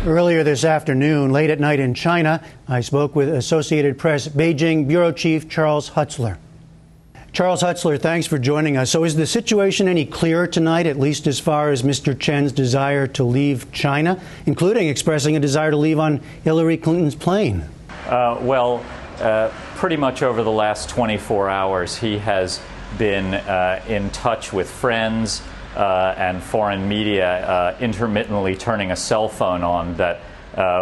Earlier this afternoon, late at night in China, I spoke with Associated Press Beijing Bureau Chief Charles Hutzler. Charles Hutzler, thanks for joining us. So is the situation any clearer tonight, at least as far as Mr. Chen's desire to leave China, including expressing a desire to leave on Hillary Clinton's plane? Pretty much over the last 24 hours, he has been in touch with friends and foreign media, intermittently turning a cell phone on that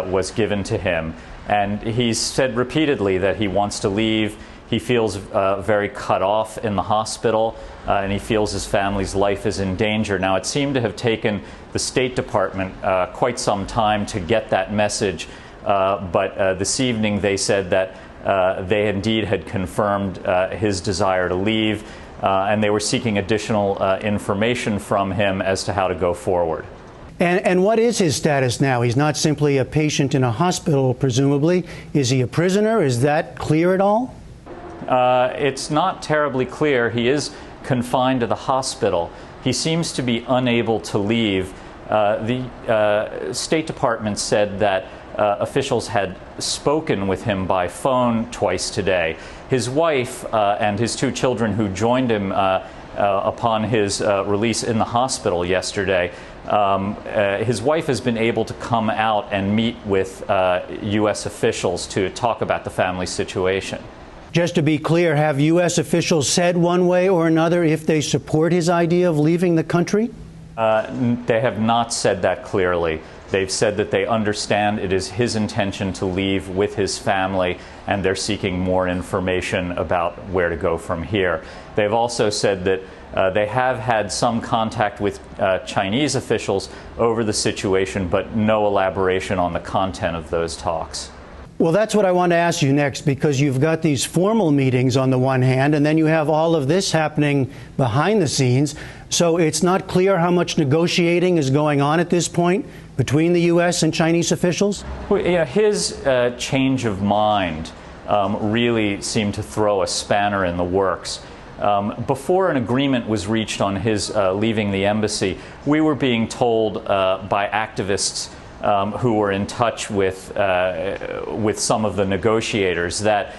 was given to him. And he's said repeatedly that he wants to leave. He feels very cut off in the hospital, and he feels his family's life is in danger. Now, it seemed to have taken the State Department quite some time to get that message, but this evening they said that they indeed had confirmed his desire to leave, and they were seeking additional information from him as to how to go forward. And what is his status now? He's not simply a patient in a hospital, presumably. Is he a prisoner? Is that clear at all? It's not terribly clear. He is confined to the hospital. He seems to be unable to leave. The State Department said that officials had spoken with him by phone twice today. His wife and his two children who joined him upon his release in the hospital yesterday, his wife has been able to come out and meet with U.S. officials to talk about the family situation. Just to be clear, have U.S. officials said one way or another if they support his idea of leaving the country? They have not said that clearly. They've said that they understand it is his intention to leave with his family, and they're seeking more information about where to go from here. They've also said that they have had some contact with Chinese officials over the situation, but no elaboration on the content of those talks. Well, that's what I want to ask you next, because you've got these formal meetings on the one hand, and then you have all of this happening behind the scenes. So it's not clear how much negotiating is going on at this point between the U.S. and Chinese officials? Well, yeah, his change of mind really seemed to throw a spanner in the works. Before an agreement was reached on his leaving the embassy, we were being told by activists who were in touch with some of the negotiators that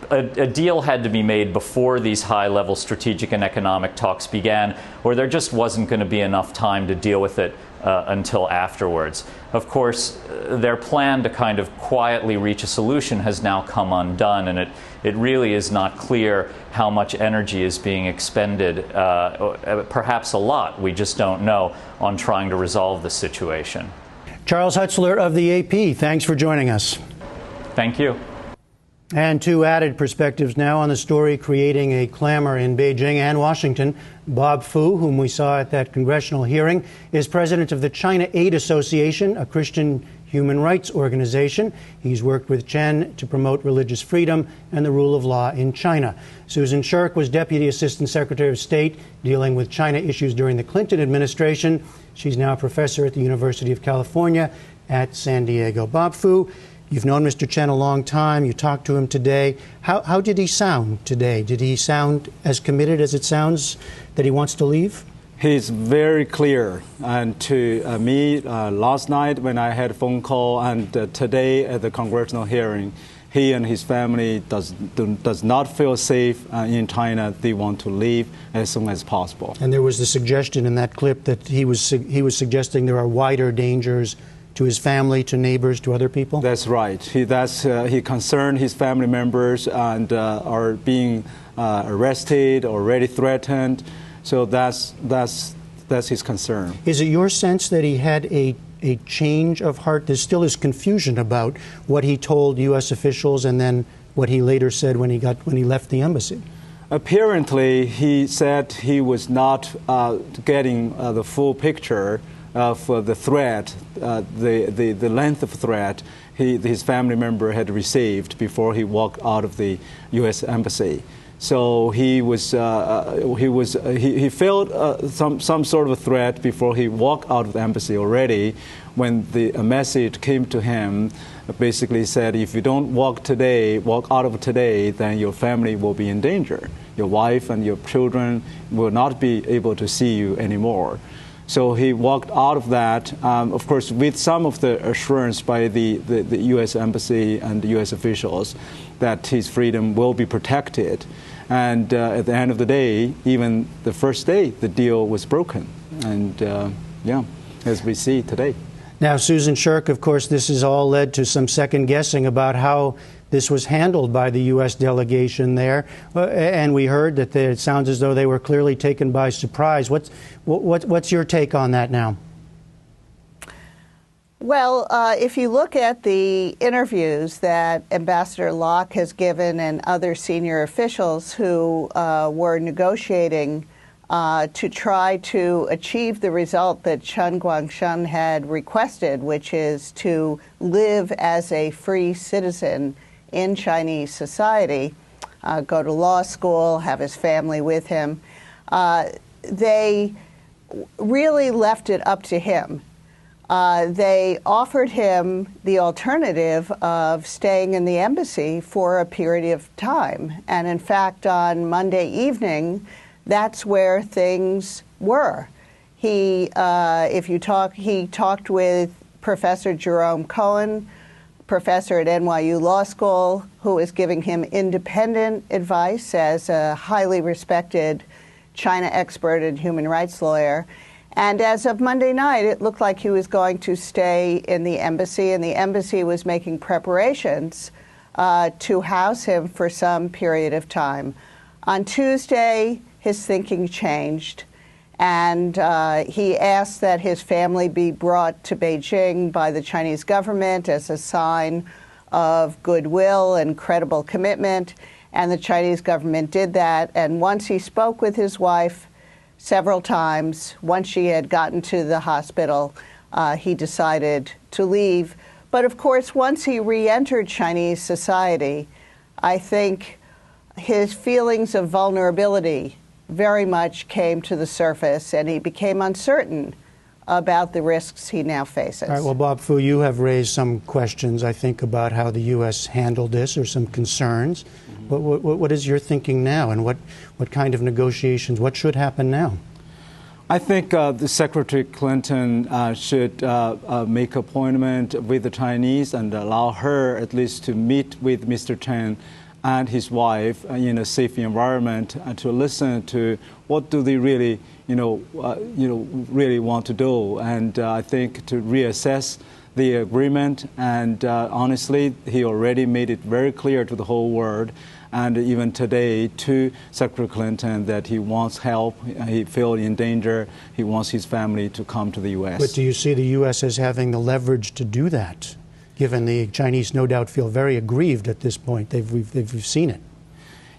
a deal had to be made before these high-level strategic and economic talks began, or there just wasn't going to be enough time to deal with it until afterwards. Of course, their plan to kind of quietly reach a solution has now come undone, and it really is not clear how much energy is being expended, perhaps a lot, we just don't know, on trying to resolve the situation. Charles Hutzler of the AP, thanks for joining us. Thank you. And two added perspectives now on the story creating a clamor in Beijing and Washington. Bob Fu, whom we saw at that congressional hearing, is president of the China Aid Association, a Christian human rights organization. He's worked with Chen to promote religious freedom and the rule of law in China. Susan Shirk was Deputy Assistant Secretary of State dealing with China issues during the Clinton administration. She's now a professor at the University of California at San Diego. Bob Fu, you've known Mr. Chen a long time. You talked to him today. How did he sound today? Did he sound as committed as it sounds that he wants to leave? He's very clear. And to me, last night when I had a phone call and today at the congressional hearing, he and his family does not feel safe in China. They want to leave as soon as possible. And there was the suggestion in that clip that he was suggesting there are wider dangers to his family, to neighbors, to other people? That's right. He concerned his family members and are being arrested, already threatened. So that's his concern. Is it your sense that he had a change of heart? There still is confusion about what he told U.S. officials and then what he later said when he left the embassy. Apparently, he said he was not getting the full picture of the threat, the length of threat his family member had received before he walked out of the U.S. embassy. So he felt some sort of a threat before he walked out of the embassy already, when a message came to him, basically said, if you don't walk out of today, then your family will be in danger. Your wife and your children will not be able to see you anymore. So he walked out of that, of course, with some of the assurance by the U.S. Embassy and the U.S. officials that his freedom will be protected. And at the end of the day, even the first day, the deal was broken. And yeah, as we see today. Now, Susan Shirk, of course, this has all led to some second guessing about how this was handled by the U.S. delegation there. And we heard that it sounds as though they were clearly taken by surprise. What's your take on that now? Well, if you look at the interviews that Ambassador Locke has given and other senior officials who were negotiating to try to achieve the result that Chen Guangsheng had requested, which is to live as a free citizen in Chinese society, go to law school, have his family with him, they really left it up to him. They offered him the alternative of staying in the embassy for a period of time. And in fact, on Monday evening, that's where things were. He talked with Professor Jerome Cohen, professor at NYU Law School, who was giving him independent advice as a highly respected China expert and human rights lawyer. And as of Monday night, it looked like he was going to stay in the embassy, and the embassy was making preparations to house him for some period of time. On Tuesday, his thinking changed, and he asked that his family be brought to Beijing by the Chinese government as a sign of goodwill and credible commitment, and the Chinese government did that. And once he spoke with his wife several times, once she had gotten to the hospital, he decided to leave. But of course, once he re-entered Chinese society, I think his feelings of vulnerability very much came to the surface, and he became uncertain about the risks he now faces. All right, well, Bob Fu, you have raised some questions, I think, about how the U.S. handled this, or some concerns. What is your thinking now, and what kind of negotiations, what should happen now? I think the Secretary Clinton should make an appointment with the Chinese and allow her at least to meet with Mr. Chen and his wife in a safe environment, and to listen to what do they really, really want to do, and I think to reassess the agreement. And honestly, he already made it very clear to the whole world, and even today to Secretary Clinton, that he wants help. He feels in danger. He wants his family to come to the U.S. But do you see the U.S. as having the leverage to do that, given the Chinese no doubt feel very aggrieved at this point? They've seen it.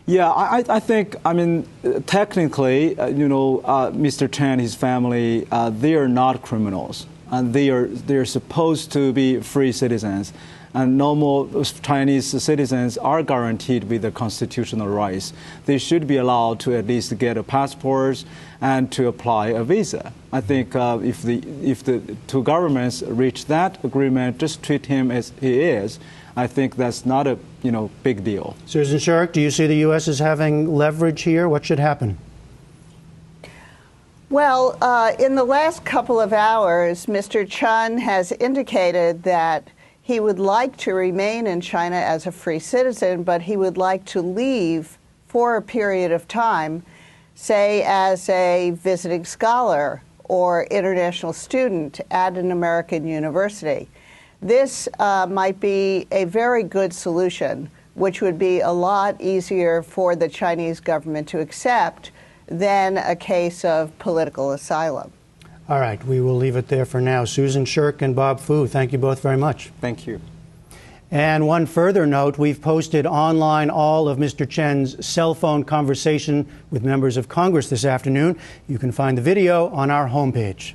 Yeah, I think, technically, Mr. Chen and his family, they are not criminals, and they're supposed to be free citizens. And normal Chinese citizens are guaranteed with the constitutional rights. They should be allowed to at least get a passport and to apply a visa. I think if the two governments reach that agreement, just treat him as he is, I think that's not a big deal. Susan Shirk, do you see the U.S. as having leverage here? What should happen? Well, in the last couple of hours, Mr. Chen has indicated that he would like to remain in China as a free citizen, but he would like to leave for a period of time, say as a visiting scholar or international student at an American university. This might be a very good solution, which would be a lot easier for the Chinese government to accept than a case of political asylum. All right, we will leave it there for now. Susan Shirk and Bob Fu, thank you both very much. Thank you. And one further note, we've posted online all of Mr. Chen's cell phone conversation with members of Congress this afternoon. You can find the video on our homepage.